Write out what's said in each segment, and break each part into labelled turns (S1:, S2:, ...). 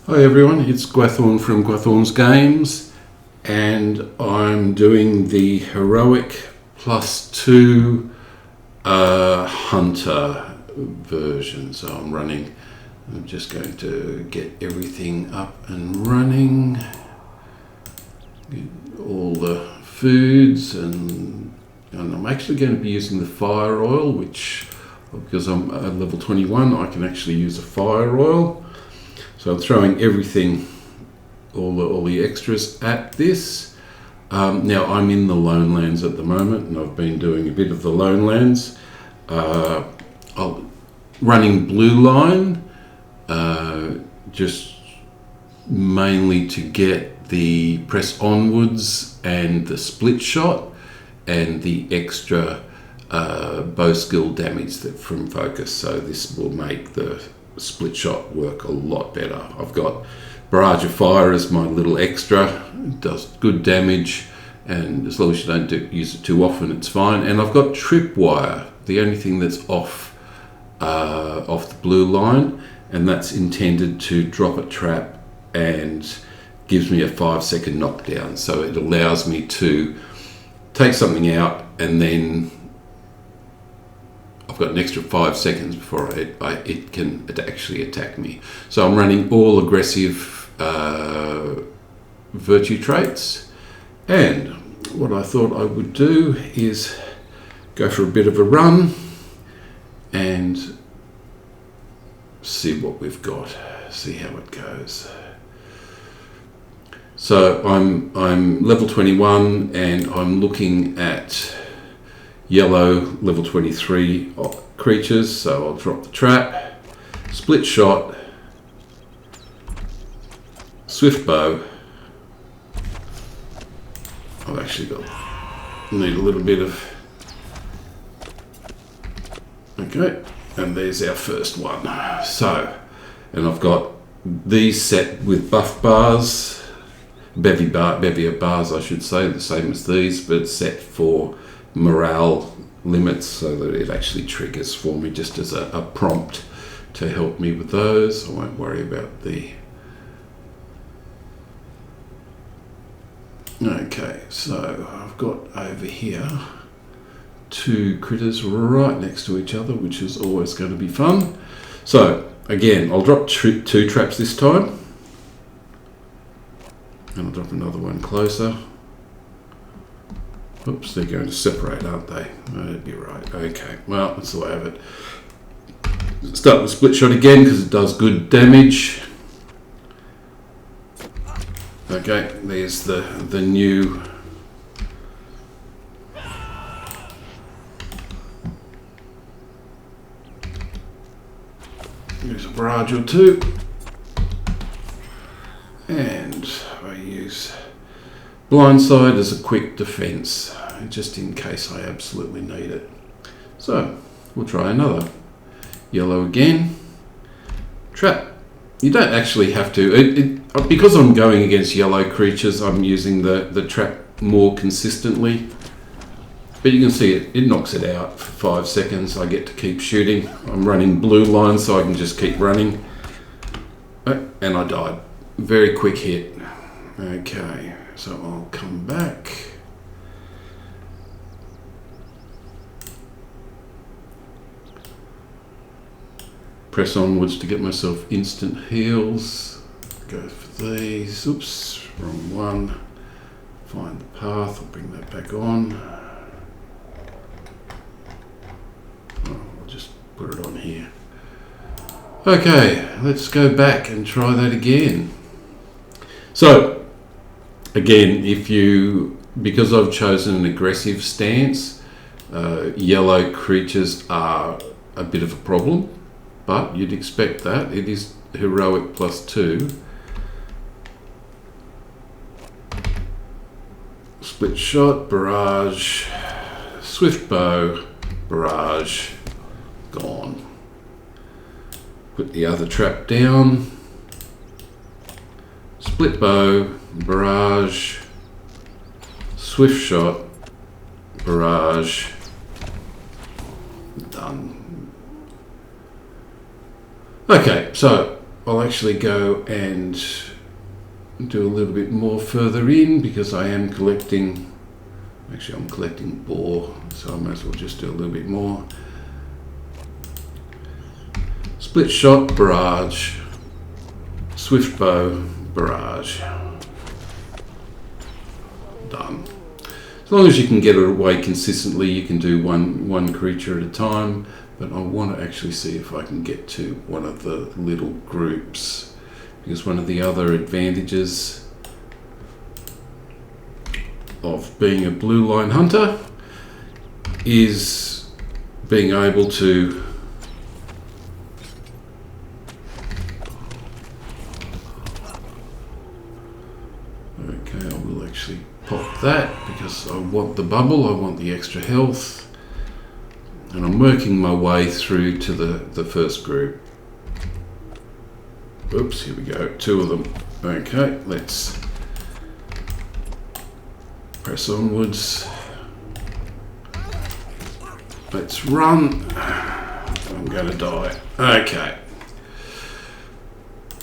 S1: Hi everyone, it's Gwathorn from Gwathorn's Games, and I'm doing the Heroic+2 Hunter version. So I'm just going to get everything up and running, get all the foods, and I'm actually going to be using the fire oil, which, because I'm at level 21, I can actually use a fire oil. So I'm throwing everything, all the extras at this. Now I'm in the Lone Lands at the moment, and I've been doing a bit of the Lone Lands. Running blue line, just mainly to get the press onwards and the split shot and the extra bow skill damage from focus. So this will make the split shot work a lot better. I've got Barrage of Fire as my little extra. It does good damage, and as long as you don't use it too often, it's fine. And I've got Tripwire, the only thing that's off the blue line, and that's intended to drop a trap and gives me a 5-second knockdown. So it allows me to take something out, and then I've got an extra 5 seconds before it can actually attack me. So I'm running all aggressive virtue traits, and what I thought I would do is go for a bit of a run and see what we've got, see how it goes. So I'm level 21, and I'm looking at yellow level 23 creatures, so I'll drop the trap, split shot, swift bow. I've actually need a little bit of, okay, and there's our first one. So, and I've got these set with BuffBars, bevy of bars I should say, the same as these, but set for morale limits, so that it actually triggers for me just as a prompt to help me with those. I won't worry about the... Okay, so I've got over here 2 critters right next to each other, which is always going to be fun. So again, I'll drop 2 traps this time, and I'll drop another one closer. Oops, they're going to separate, aren't they? That'd be right. Okay, well, that's the way of it. Start with split shot again, because it does good damage. Okay, there's the new use a barrage or 2, and I use blindside as a quick defense, just in case I absolutely need it. So we'll try another yellow again. Trap. You don't actually have to, because I'm going against yellow creatures, I'm using the trap more consistently, but you can see it knocks it out for 5 seconds. I get to keep shooting. I'm running blue line, so I can just keep running. And I died. Very quick hit. Okay, so I'll come back. Press onwards to get myself instant heals. Go for these. Oops, wrong one. Find the path. I'll bring that back on. I'll just put it on here. Okay, let's go back and try that again. So, again, because I've chosen an aggressive stance, yellow creatures are a bit of a problem, but you'd expect that. It is Heroic+2. Split shot, barrage, swift bow, barrage, gone. Put the other trap down. Split bow, barrage, swift shot, barrage, done. Okay, so I'll actually go and do a little bit more further in, because I am collecting, actually I'm collecting boar, so I might as well just do a little bit more. Split shot, barrage, swift bow, barrage. Done. As long as you can get it away consistently, you can do one creature at a time, but I want to actually see if I can get to one of the little groups, because one of the other advantages of being a blue line hunter is being able to pop that, because I want the bubble, I want the extra health, and I'm working my way through to the first group. Oops, here we go, 2 of them. Okay, let's press onwards. Let's run. I'm going to die. Okay.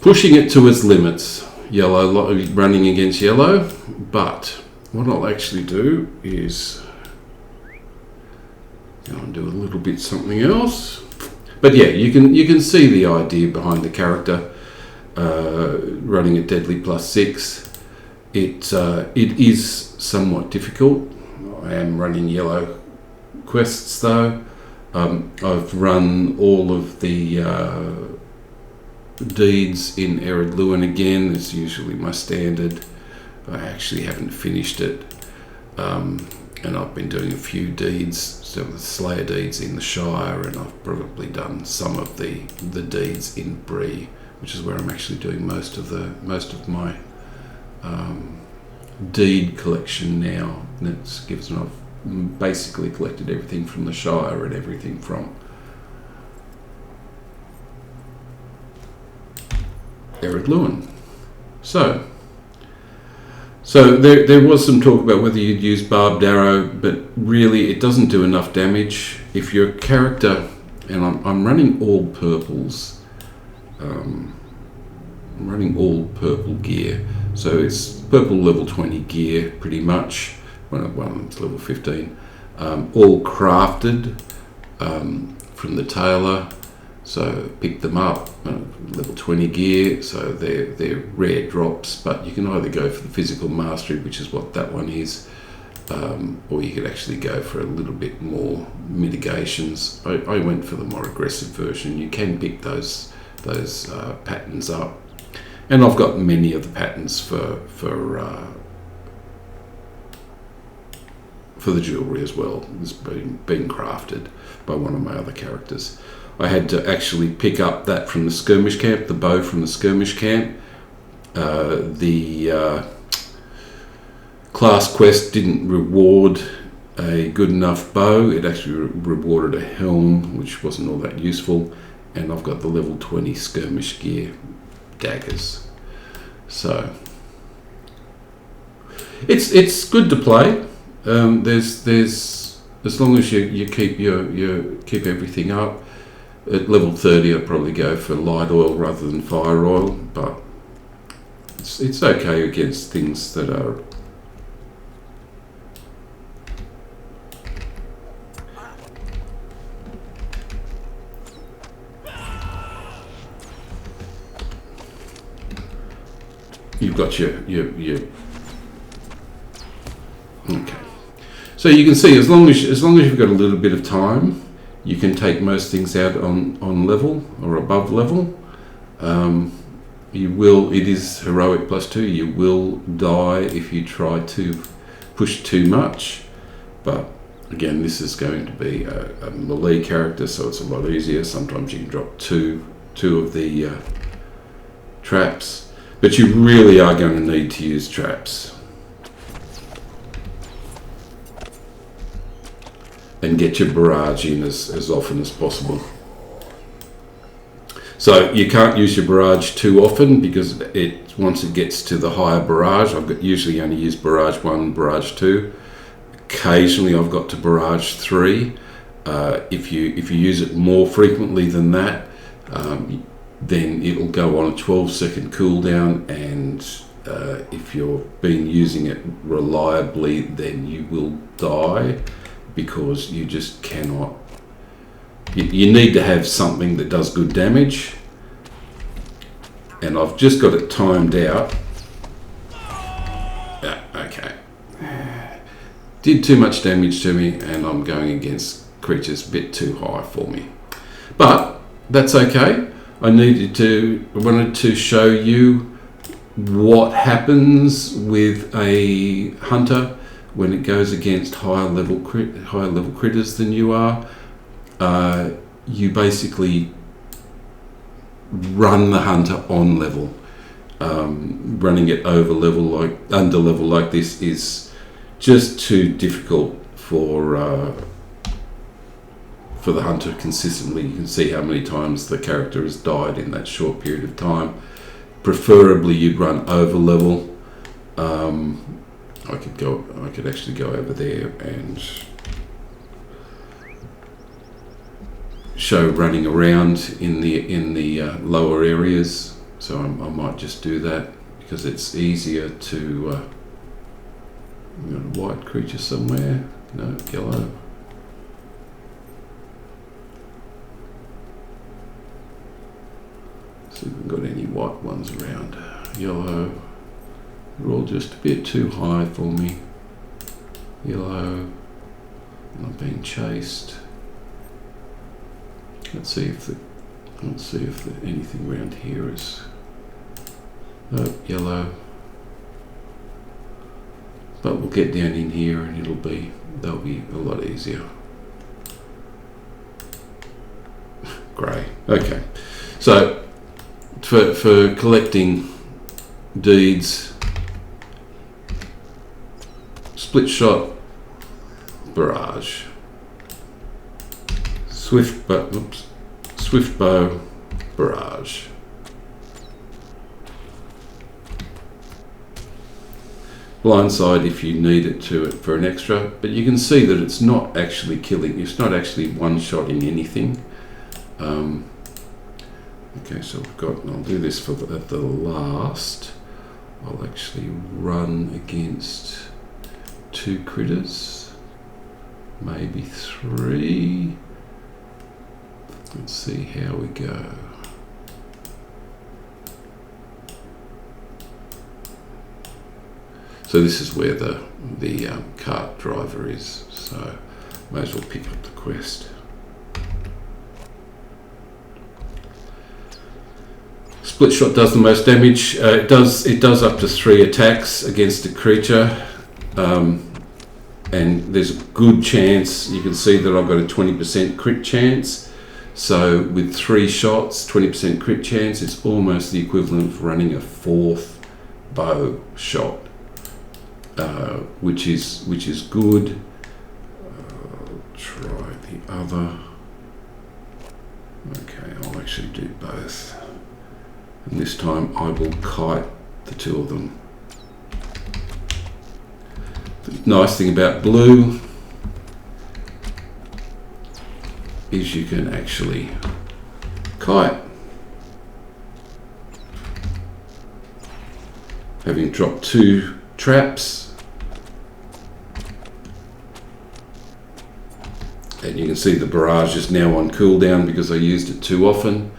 S1: Pushing it to its limits. Yellow, running against yellow, but what I'll actually do is go and do a little bit something else. But yeah, you can see the idea behind the character running at Deadly +6. It is somewhat difficult. I am running yellow quests though. I've run all of the deeds in Heroic+2 again. It's usually my standard. I actually haven't finished it, and I've been doing a few deeds, so the Slayer deeds in the Shire, and I've probably done some of the deeds in Bree, which is where I'm actually doing most of my deed collection now. That's gives me, I've basically collected everything from the Shire and everything from Heroic+2. So there was some talk about whether you'd use barbed arrow, but really it doesn't do enough damage. If your character, and I'm running all purples, I'm running all purple gear, so it's purple level 20 gear pretty much. One of them's level 15, all crafted from the tailor. So pick them up, level 20 gear, so they're rare drops, but you can either go for the physical mastery, which is what that one is, or you could actually go for a little bit more mitigations. I went for the more aggressive version. You can pick those patterns up, and I've got many of the patterns for the jewellery as well. It's been crafted by one of my other characters. I had to actually pick up that from the skirmish camp, the bow from the skirmish camp. The class quest didn't reward a good enough bow. It actually rewarded a helm, which wasn't all that useful. And I've got the level 20 skirmish gear daggers. So it's good to play. There's as long as you keep everything up. At level 30, I'd probably go for light oil rather than fire oil, but it's okay against things that are you've got your okay. So you can see as long as you've got a little bit of time, you can take most things out on level or above level. It is Heroic+2. You will die if you try to push too much, but again, this is going to be a melee character, so it's a lot easier. Sometimes you can drop two of the traps, but you really are going to need to use traps. And get your barrage in as often as possible. So you can't use your barrage too often, because once it gets to the higher barrage, usually only use barrage 1, barrage 2. Occasionally I've got to barrage 3. If you use it more frequently than that, then it'll go on a 12-second cooldown, and if you've been using it reliably, then you will die, because you just cannot. You need to have something that does good damage, and I've just got it timed out. Yeah, okay. Did too much damage to me, and I'm going against creatures a bit too high for me. But that's okay. I wanted to show you what happens with a hunter when it goes against higher level critters than you are. You basically run the hunter on level. Running it under level like this is just too difficult for the hunter consistently. You can see how many times the character has died in that short period of time. Preferably you'd run over level. I could actually go over there and show running around in the lower areas. So I might just do that because it's easier to. We've got a white creature somewhere. No, yellow. See if we've got any white ones around. Yellow. They're all just a bit too high for me. Yellow. I'm being chased. Let's see if anything around here is. Oh, yellow. But we'll get down in here and they'll be a lot easier. Grey. Okay. So for collecting deeds, split shot, barrage, swift bow, barrage. Blindside if you need it for an extra, but you can see that it's not actually killing. It's not actually one-shotting anything. Okay, so I'll do this at the last. I'll actually run against 2 critters, maybe 3. Let's see how we go. So this is where the cart driver is, so may as well pick up the quest. Split shot does the most damage. It does up to 3 attacks against a creature, and there's a good chance. You can see that I've got a 20% crit chance. So with 3 shots, 20% crit chance, it's almost the equivalent of running a 4th bow shot. Which is good. I'll try the other. Okay, I'll actually do both. And this time I will kite the 2 of them. The nice thing about blue is you can actually kite. Having dropped 2 traps, and you can see the barrage is now on cooldown because I used it too often,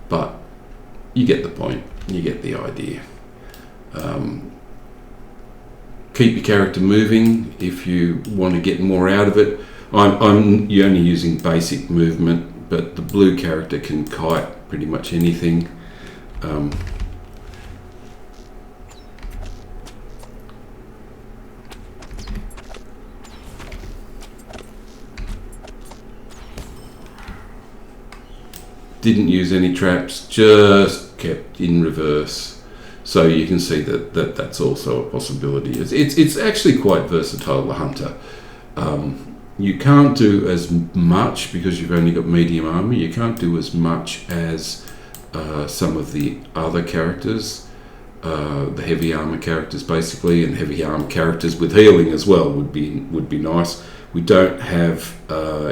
S1: but you get the point, you get the idea. Keep your character moving if you want to get more out of it. I'm only using basic movement, but the blue character can kite pretty much anything. Didn't use any traps, just kept in reverse. So you can see that's also a possibility. It's actually quite versatile, the hunter. You can't do as much because you've only got medium armor. You can't do as much as some of the other characters, the heavy armor characters basically, and heavy armor characters with healing as well would be nice. We don't have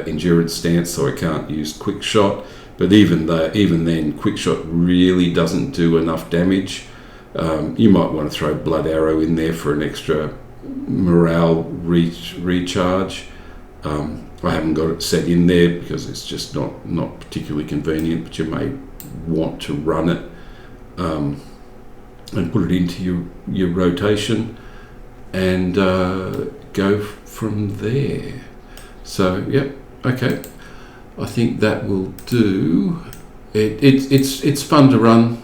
S1: endurance stance, so I can't use quick shot. But even then, Quickshot really doesn't do enough damage. You might want to throw Blood Arrow in there for an extra morale recharge. I haven't got it set in there because it's just not particularly convenient, but you may want to run it and put it into your rotation and go from there. So yep, okay, I think that will do. It's fun to run.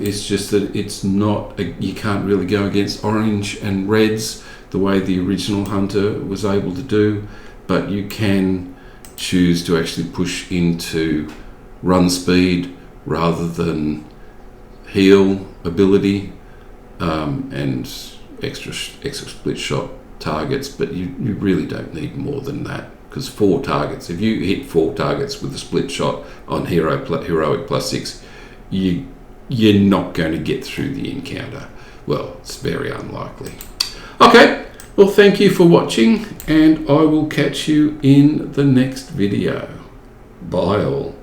S1: It's just that it's not you can't really go against orange and reds the way the original Hunter was able to do, but you can choose to actually push into run speed rather than heal ability and extra split shot targets, but you really don't need more than that, because 4 targets, if you hit 4 targets with a split shot on Heroic +6, you're not going to get through the encounter. Well, it's very unlikely. Okay, well, thank you for watching, and I will catch you in the next video. Bye all.